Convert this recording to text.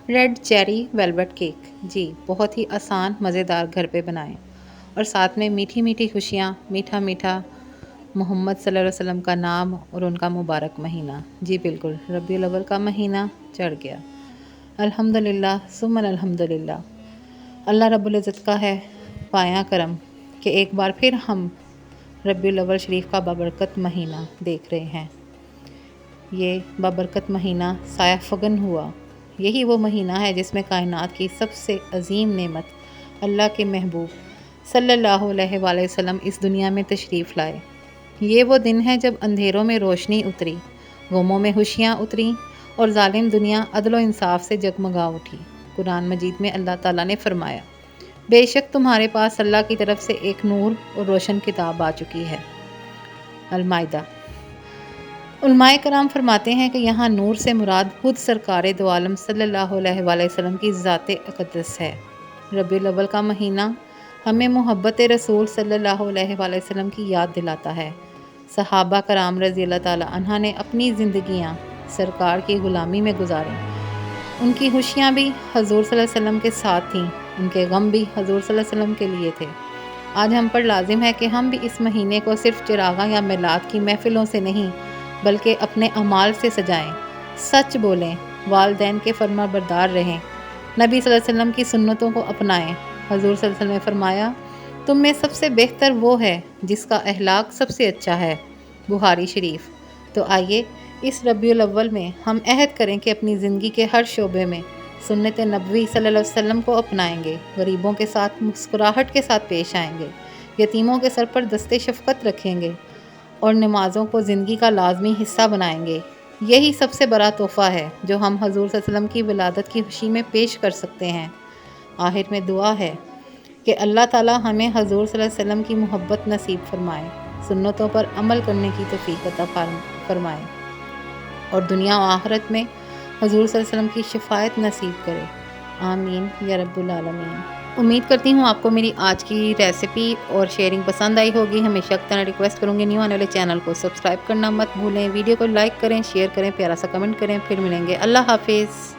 Red cherry ویلوٹ cake, جی بہت ہی آسان مزیدار گھر پہ بنائیں، اور ساتھ میں میٹھی میٹھی خوشیاں، میٹھا میٹھا محمد صلی اللہ علیہ وسلم کا نام اور ان کا مبارک مہینہ۔ جی بالکل، ربیع الاول کا مہینہ چڑھ گیا۔ الحمدللہ ثم الحمدللہ، اللہ رب العزت کا ہے پایا کرم کہ ایک بار پھر ہم ربیع الاول شریف کا بابرکت مہینہ دیکھ رہے ہیں۔ یہ بابرکت مہینہ سایہ فگن ہوا، یہی وہ مہینہ ہے جس میں کائنات کی سب سے عظیم نعمت اللہ کے محبوب صلی اللہ علیہ وآلہ وسلم اس دنیا میں تشریف لائے۔ یہ وہ دن ہے جب اندھیروں میں روشنی اتری، غموں میں خوشیاں اتریں اور ظالم دنیا عدل و انصاف سے جگمگا اٹھی۔ قرآن مجید میں اللہ تعالیٰ نے فرمایا، بے شک تمہارے پاس اللہ کی طرف سے ایک نور اور روشن کتاب آ چکی ہے۔ المائدہ۔ علماء کرام فرماتے ہیں کہ یہاں نور سے مراد خود سرکار دو عالم صلی اللہ علیہ وآلہ وسلم کی ذات اقدس ہے۔ ربیع الاول کا مہینہ ہمیں محبت رسول صلی اللہ علیہ وآلہ وسلم کی یاد دلاتا ہے۔ صحابہ کرام رضی اللہ تعالیٰ عنہ نے اپنی زندگیاں سرکار کی غلامی میں گزاریں۔ ان کی خوشیاں بھی حضور صلی اللہ علیہ وسلم کے ساتھ تھیں، ان کے غم بھی حضور صلی اللہ علیہ وسلم کے لیے تھے۔ آج ہم پر لازم ہے کہ ہم بھی اس مہینے کو صرف چراغاں یا میلاد کی محفلوں سے نہیں بلکہ اپنے اعمال سے سجائیں، سچ بولیں، والدین کے فرما بردار رہیں، نبی صلی اللہ علیہ وسلم کی سنتوں کو اپنائیں۔ حضور صلی اللہ علیہ وسلم نے فرمایا، تم میں سب سے بہتر وہ ہے جس کا اخلاق سب سے اچھا ہے، بخاری شریف۔ تو آئیے اس ربیع الاول میں ہم عہد کریں کہ اپنی زندگی کے ہر شعبے میں سنت نبوی صلی اللہ علیہ وسلم کو اپنائیں گے، غریبوں کے ساتھ مسکراہٹ کے ساتھ پیش آئیں گے، یتیموں کے سر پر دست شفقت رکھیں گے اور نمازوں کو زندگی کا لازمی حصہ بنائیں گے۔ یہی سب سے بڑا تحفہ ہے جو ہم حضور صلی اللہ علیہ وسلم کی ولادت کی خوشی میں پیش کر سکتے ہیں۔ آخر میں دعا ہے کہ اللہ تعالیٰ ہمیں حضور صلی اللہ علیہ وسلم کی محبت نصیب فرمائے، سنتوں پر عمل کرنے کی توفیق عطا فرمائے اور دنیا و آخرت میں حضور صلی اللہ علیہ وسلم کی شفاعت نصیب کرے۔ آمین یا رب العالمین۔ امید کرتی ہوں آپ کو میری آج کی ریسیپی اور شیئرنگ پسند آئی ہوگی۔ ہمیشہ کی طرح ریکویسٹ کروں گی، نیو آنے والے چینل کو سبسکرائب کرنا مت بھولیں، ویڈیو کو لائک کریں، شیئر کریں، پیارا سا کمنٹ کریں۔ پھر ملیں گے، اللہ حافظ۔